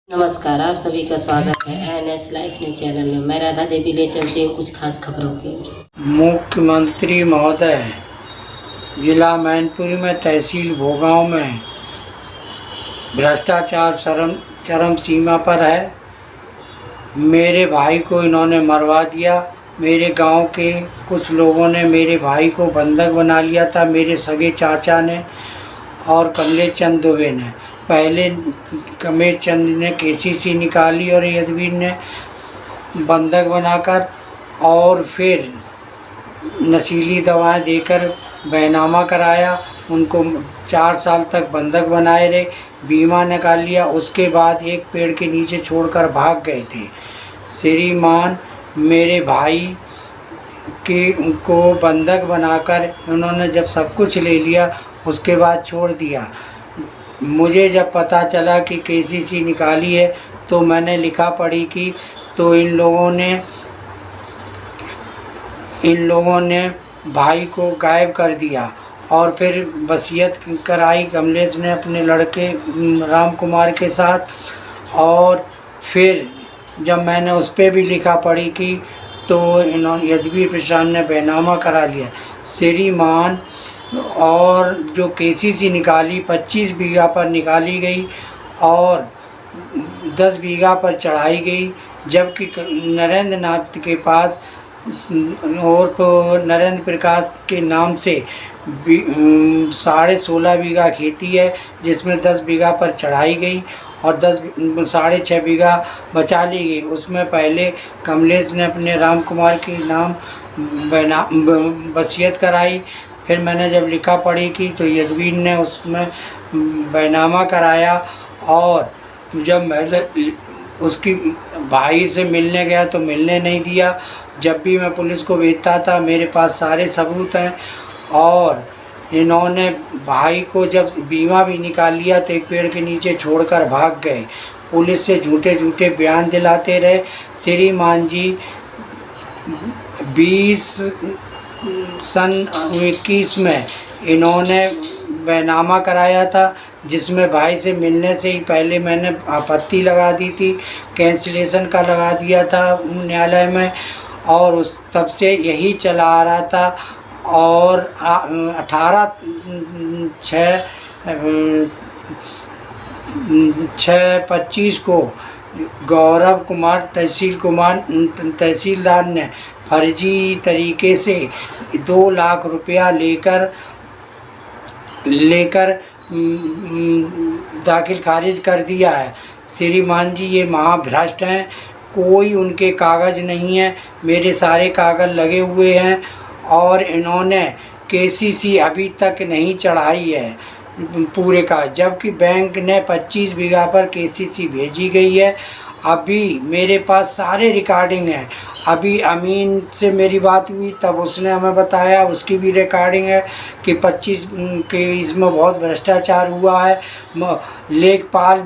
नमस्कार, आप सभी का स्वागत है एनएस लाइफ न्यूज चैनल में। मैं राधा देवी ले चलती हूँ कुछ खास खबरों की। मुख्यमंत्री महोदय, जिला मैनपुरी में तहसील भोगांव में भ्रष्टाचार चरम सीमा पर है। मेरे भाई को इन्होंने मरवा दिया। मेरे गांव के कुछ लोगों ने मेरे भाई को बंधक बना लिया था, मेरे सगे चाचा ने और कमलेश चंद दुबे ने। पहले कमलेश चंद ने केसीसी निकाली और यदवीर ने बंधक बनाकर, और फिर नशीली दवाएं देकर बैनामा कराया। उनको 4 साल तक बंधक बनाए रहे, बीमा निकाल लिया। उसके बाद एक पेड़ के नीचे छोड़कर भाग गए थे। श्रीमान मेरे भाई को बंधक बनाकर उन्होंने जब सब कुछ ले लिया, उसके बाद छोड़ दिया। मुझे जब पता चला कि केसीसी निकाली है तो मैंने लिखा पढ़ी की, तो इन लोगों ने भाई को गायब कर दिया और फिर वसीयत कराई कमलेश ने अपने लड़के राम कुमार के साथ। और फिर जब मैंने उस पर भी लिखा पढ़ी की तो इन्होंने यदवीर प्रसाद ने बैनामा करा लिया। श्रीमान और जो केसीसी निकाली 25 बीघा पर निकाली गई और 10 बीघा पर चढ़ाई गई, जबकि नरेंद्र नाथ के पास और नरेंद्र प्रकाश के नाम से 16.5 बीघा खेती है, जिसमें 10 बीघा पर चढ़ाई गई और 6.5 बीघा बचा ली गई। उसमें पहले कमलेश ने अपने राम कुमार के नाम वसीयत कराई। फिर मैंने जब लिखा पढ़ी की तो यदवीर ने उसमें बैनामा कराया। और जब मैंने उसकी भाई से मिलने गया तो मिलने नहीं दिया। जब भी मैं पुलिस को भेजता था, मेरे पास सारे सबूत हैं। और इन्होंने भाई को जब बीमा भी निकाल लिया तो एक पेड़ के नीचे छोड़कर भाग गए। पुलिस से झूठे बयान दिलाते रहे। श्रीमान जी 2021 में इन्होंने बैनामा कराया था, जिसमें भाई से मिलने से ही पहले मैंने आपत्ति लगा दी थी, कैंसिलेशन का लगा दिया था न्यायालय में, और उस तब से यही चला आ रहा था। और 18/6/25 को गौरव कुमार तहसीलदार ने फर्जी तरीके से 2 लाख रुपया लेकर दाखिल खारिज कर दिया है। श्रीमान जी ये महाभ्रष्ट हैं, कोई उनके कागज़ नहीं है। मेरे सारे कागज़ लगे हुए हैं और इन्होंने केसीसी अभी तक नहीं चढ़ाई है पूरे का, जबकि बैंक ने 25 बीघा पर केसीसी भेजी गई है। अभी मेरे पास सारे रिकॉर्डिंग हैं। अभी अमीन से मेरी बात हुई तब उसने हमें बताया, उसकी भी रिकॉर्डिंग है कि 25 के इसमें बहुत भ्रष्टाचार हुआ है। लेखपाल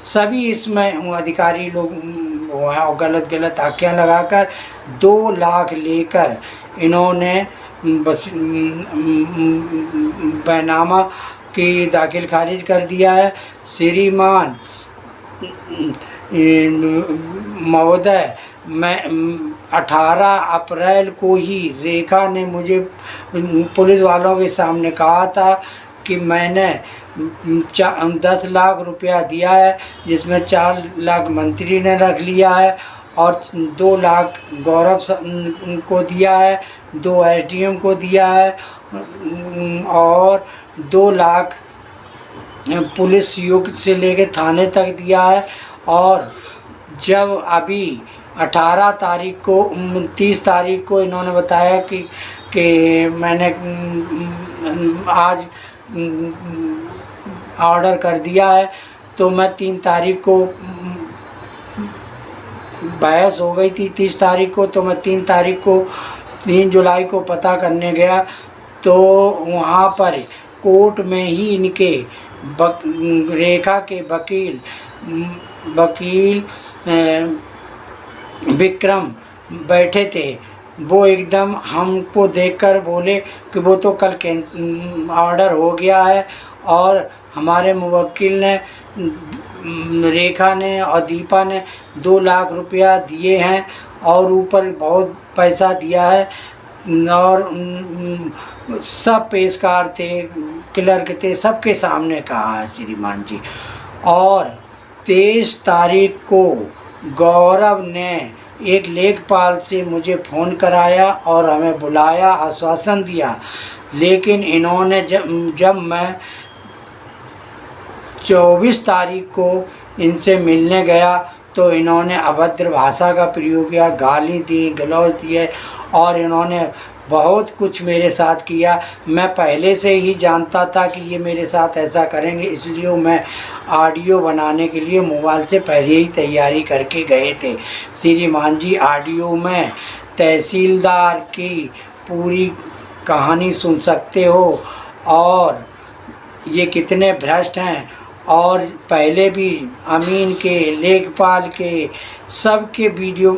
सभी इसमें अधिकारी लोग हैं और गलत आख्या लगाकर 2 लाख लेकर इन्होंने बस बैनामा की दाखिल खारिज कर दिया है। श्रीमान महोदय, मैं 18 अप्रैल को ही रेखा ने मुझे पुलिस वालों के सामने कहा था कि मैंने 10 लाख रुपया दिया है, जिसमें 4 लाख मंत्री ने रख लिया है और 2 लाख गौरव को दिया है, 2 एसडीएम को दिया है और 2 लाख पुलिस युक्त से लेकर थाने तक दिया है। और जब अभी 18 तारीख को 30 तारीख को इन्होंने बताया कि मैंने आज ऑर्डर कर दिया है, तो मैं 3 तारीख को बहस हो गई थी 30 तारीख को, तो मैं 3 जुलाई को पता करने गया तो वहाँ पर कोर्ट में ही इनके रेखा के वकील विक्रम बैठे थे। वो एकदम हमको देखकर बोले कि वो तो कल ऑर्डर हो गया है और हमारे मुवक्किल ने रेखा ने और दीपा ने 2 लाख रुपया दिए हैं और ऊपर बहुत पैसा दिया है और सब पेशकार थे, क्लर्क थे, सबके सामने कहा है श्रीमान जी। और 23 तारीख को गौरव ने एक लेखपाल से मुझे फ़ोन कराया और हमें बुलाया, आश्वासन दिया, लेकिन इन्होंने जब मैं 24 तारीख को इनसे मिलने गया तो इन्होंने अभद्र भाषा का प्रयोग किया, गाली दी, गलौज दिए और इन्होंने बहुत कुछ मेरे साथ किया। मैं पहले से ही जानता था कि ये मेरे साथ ऐसा करेंगे, इसलिए मैं ऑडियो बनाने के लिए मोबाइल से पहले ही तैयारी करके गए थे। श्रीमान जी, ऑडियो में तहसीलदार की पूरी कहानी सुन सकते हो और ये कितने भ्रष्ट हैं, और पहले भी अमीन के, लेखपाल के, सबके वीडियो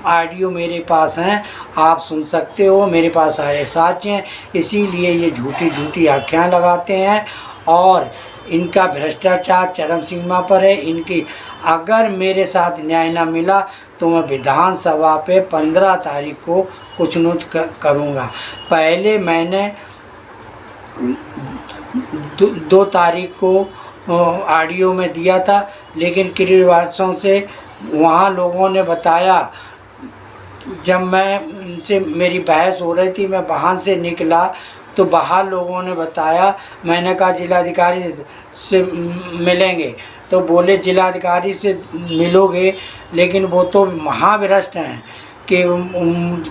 ऑडियो मेरे पास हैं, आप सुन सकते हो। मेरे पास सारे साक्ष्य हैं, इसीलिए ये झूठी आख्याएं लगाते हैं और इनका भ्रष्टाचार चरम सीमा पर है। इनकी अगर मेरे साथ न्याय न मिला तो मैं विधानसभा पे 15 तारीख को कुछ न कुछ करूँगा। पहले मैंने 2 तारीख को ऑडियो में दिया था, लेकिन किरीवासों से वहाँ लोगों ने बताया, जब मैं उनसे मेरी बहस हो रही थी, मैं वाहन से निकला तो बाहर लोगों ने बताया, मैंने कहा जिलाधिकारी से मिलेंगे, तो बोले जिलाधिकारी से मिलोगे, लेकिन वो तो महाभ्रष्ट हैं कि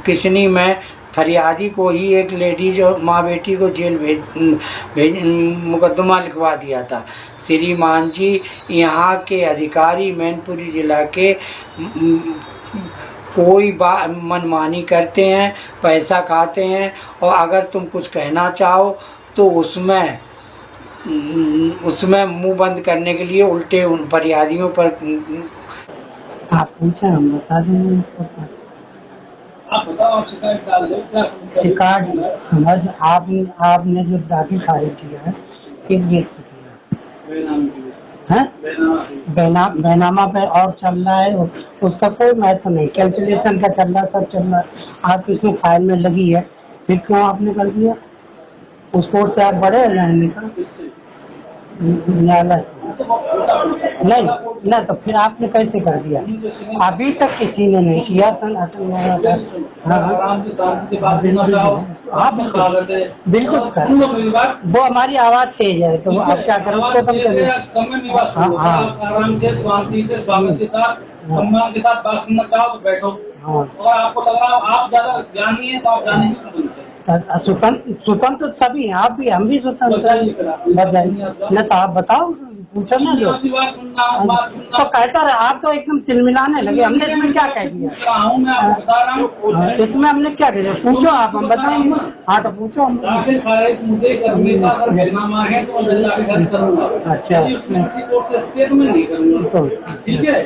किसनी में फरियादी को ही एक लेडीज और माँ बेटी को जेल भेज मुकदमा लिखवा दिया था। श्रीमान जी, यहाँ के अधिकारी मैनपुरी ज़िला के कोई मनमानी करते हैं, पैसा खाते हैं, और अगर तुम कुछ कहना चाहो तो उसमें मुंह बंद करने के लिए उल्टे उन फरियादियों पर आप पूछा, हम बता देंगे। आप बताओ, आप शिकायत डाल दो। शिकायत समझ आपने जो दाखिल खारिज किया है किस बेस पे किया है? बैनामा पे और चल रहा है, उसका कोई महत्व नहीं, कैलकुलेशन का चल रहा, सब चल रहा है। आप इसमें फाइल में लगी है, फिर क्यों आपने कर दिया? उस कोर्ट से आप बड़े रहने का न्यायालय नहीं, तो फिर आपने कैसे कर दिया? अभी तक किसी ने नहीं किया। हाँ बिल्कुल कर, वो हमारी आवाज़ तेज है, तो आप क्या करें उसको कम करें। सम्मान के साथ बात करना चाहो तो बैठो, और आपको लग रहा आप ज्यादा ज्ञानी है तो आप जाने की स्वतंत्र सभी हैं, आप भी, हम भी स्वतंत्र बताइए न, तो आप बताओ, पूछो ना जो तो कहता रहे। आप तो एकदम चिलमिलाने लगे, हमने इसमें क्या कह दिया? इसमें हमने क्या कह दिया? पूछो आप, हम बताएंगे। हाँ तो पूछो हम। अच्छा, ठीक है,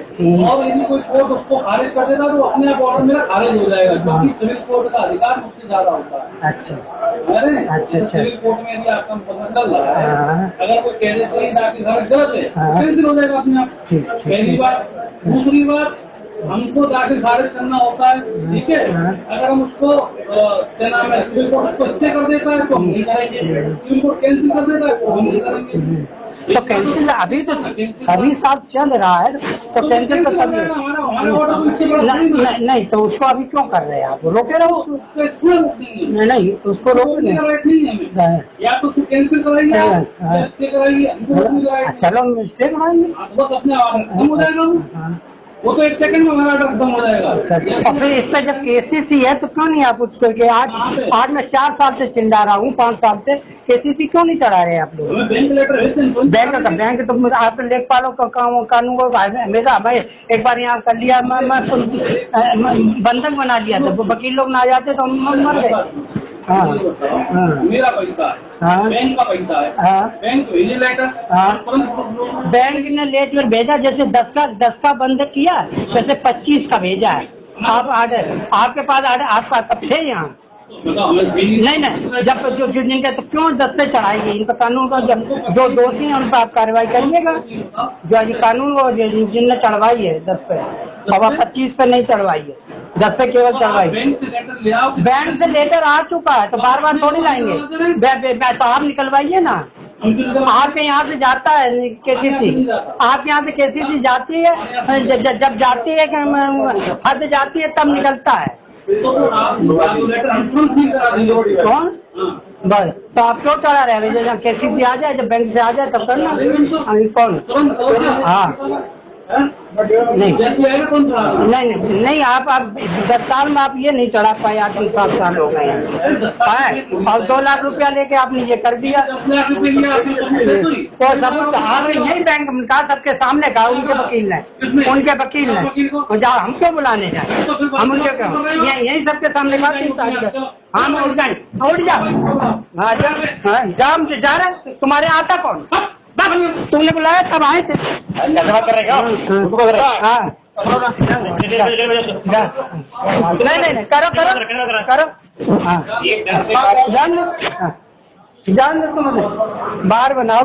और यदि कोई कोर्ट उसको खारिज कर देता तो अपने आप ऑर्डर मेरा खारिज हो जाएगा, क्योंकि सिविल कोर्ट का अधिकार मुझसे ज्यादा होता है। अच्छा, सिविल कोर्ट में यदि आपका मुकदमा चल रहा है, अगर कोई कह देते हैं आपकी खारिज गलत है, कैंसिल हो जाएगा अपने आप। पहली बात। दूसरी बात, हमको दाखिल खारिज करना होता है, ठीक है, अगर हम उसको क्या नाम है, सिविल कोर्ट उसको स्टे कर देता है तो हम नहीं करेंगे, सिविल कोर्ट कैंसिल कर देता है तो हम नहीं करेंगे। तो कैंसिल अभी साथ चल रहा है, तो कैंसिल तो कभी नहीं, तो उसको अभी क्यों कर रहे हैं आप? रोके रहो, नहीं उसको रोके नहीं, या तो कैंसिल कराइए, चलो स्टे कराएंगे, हो जाएगा, वो तो 1 सेकंड में हमारा ऑर्डर खत्म हो जाएगा। और फिर इस पर जब केसीसी है तो क्यों नहीं आप उसको के आज मैं 4 साल से चिल्ला रहा हूँ, 5 साल से केसीसी क्यों नहीं चढ़ा रहे आप लोग? बैंक तो आप लेखपालों का कानून को हमेशा मैं एक बार यहाँ कर लिया, मैं बंधक बना लिया था, वकील लोग ना आ जाते तो हम मर गए। मेरा पैसा है, बैंक का पैसा है, बैंक तो भेजे लेटर, बैंक ने लेटर भेजा, जैसे 10 का बंद किया, जैसे 25 का भेजा है। आप ऑर्डर, आपके पास ऑर्डर, आप कब थे यहाँ? नहीं नहीं, जब जो जिनके तो क्यों 10 पे चढ़ाएंगे? इनका कानून का जब जो दोषी हैं उन पर आप कार्रवाई करिएगा। जो अभी कानून वो जिनने चढ़वाई है 10 पे, अब आप 25 पे नहीं चढ़वाई है, 10 पे केवल चढ़वाई। बैंक से लेटर आ चुका है तो बार बार थोड़ी लाएंगे। तो आप निकलवाइए ना। आपके यहाँ से जाता है केसीसी, आपके यहाँ से केसीसी जाती है, जब जाती है हद जाती है तब निकलता है। कौन? बस तो आप क्यों चढ़ा रहे हैं? केसीसी आ जाए, जब बैंक से आ जाए तब करना। कौन? हाँ नहीं नहीं, आप 10 साल में आप ये नहीं चढ़ा पाए, 8-7 साल हो गए हैं और 2 लाख रुपया लेके आपने ये कर दिया। तो सब आपने यही बैंक कहा, सबके सामने कहा, उनके वकील ने जहाँ हम क्यों बुलाने जाए? हम उनके यही सबके सामने कहा। हम उठ जा जा रहे, तुम्हारे आता कौन? तुमने बुलाया तब आए थे। नहीं करो। हाँ जान दो तुम बाहर बनाओ।